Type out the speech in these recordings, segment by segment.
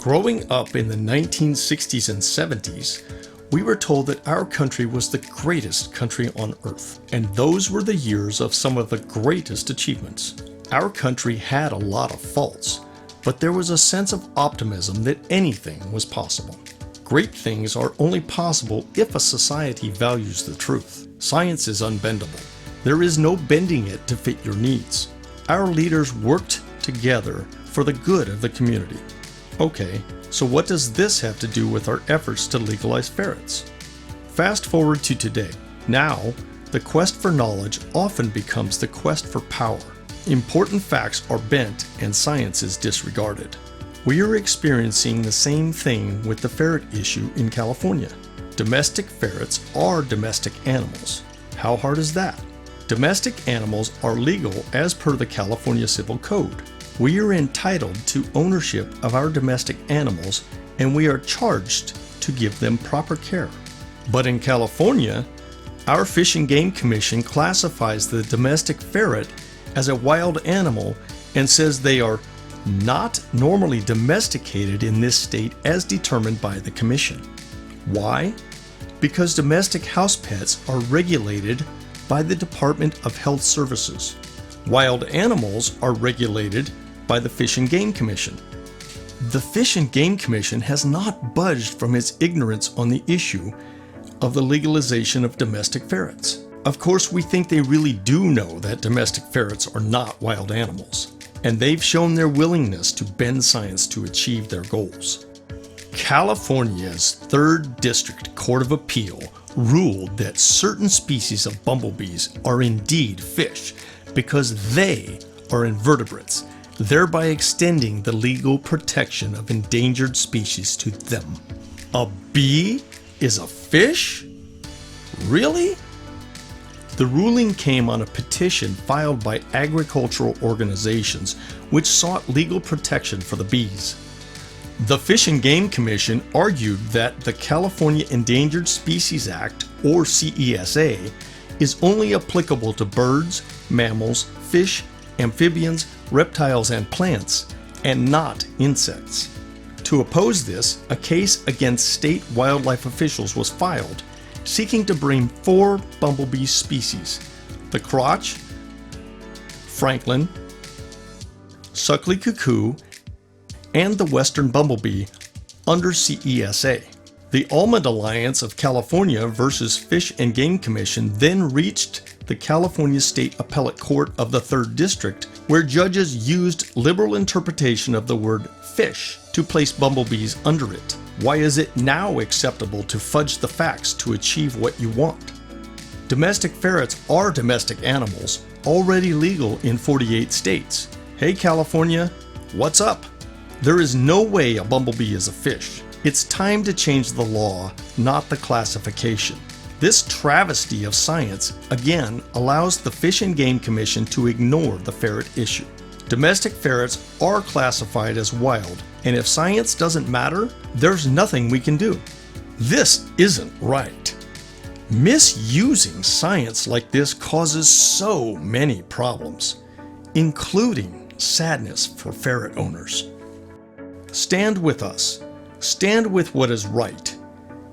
Growing up in the 1960s and 70s, we were told that our country was the greatest country on earth, and those were the years of some of the greatest achievements. Our country had a lot of faults, but there was a sense of optimism that anything was possible. Great things are only possible if a society values the truth. Science is unbendable. There is no bending it to fit your needs. Our leaders worked together for the good of the community. Okay, so what does this have to do with our efforts to legalize ferrets? Fast forward to today. Now, the quest for knowledge often becomes the quest for power. Important facts are bent and science is disregarded. We are experiencing the same thing with the ferret issue in California. Domestic ferrets are domestic animals. How hard is that? Domestic animals are legal as per the California Civil Code. We are entitled to ownership of our domestic animals, and we are charged to give them proper care. But in California, our Fish and Game Commission classifies the domestic ferret as a wild animal and says they are not normally domesticated in this state as determined by the Commission. Why? Because domestic house pets are regulated by the Department of Health Services. Wild animals are regulated by the Fish and Game Commission. The Fish and Game Commission has not budged from its ignorance on the issue of the legalization of domestic ferrets. Of course, we think they really do know that domestic ferrets are not wild animals, and they've shown their willingness to bend science to achieve their goals. California's 3rd District Court of Appeal ruled that certain species of bumblebees are indeed fish because they are invertebrates, thereby extending the legal protection of endangered species to them. A bee is a fish? Really? The ruling came on a petition filed by agricultural organizations which sought legal protection for the bees. The Fish and Game Commission argued that the California Endangered Species Act, or CESA, is only applicable to birds, mammals, fish, amphibians, reptiles, and plants, and not insects. To oppose this, a case against state wildlife officials was filed, seeking to bring 4 bumblebee species: the crotch, Franklin, Suckly cuckoo, and the western bumblebee under CESA. The Almond Alliance of California versus Fish and Game Commission then reached the California State Appellate Court of the 3rd District, where judges used liberal interpretation of the word fish to place bumblebees under it. Why is it now acceptable to fudge the facts to achieve what you want? Domestic ferrets are domestic animals, already legal in 48 states. Hey California, what's up? There is no way a bumblebee is a fish. It's time to change the law, not the classification. This travesty of science, again, allows the Fish and Game Commission to ignore the ferret issue. Domestic ferrets are classified as wild, and if science doesn't matter, there's nothing we can do. This isn't right. Misusing science like this causes so many problems, including sadness for ferret owners. Stand with us. Stand with what is right.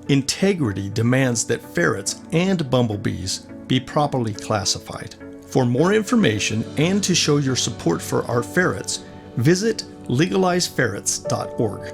Integrity demands that ferrets and bumblebees be properly classified. For more information and to show your support for our ferrets, visit legalizeferrets.org.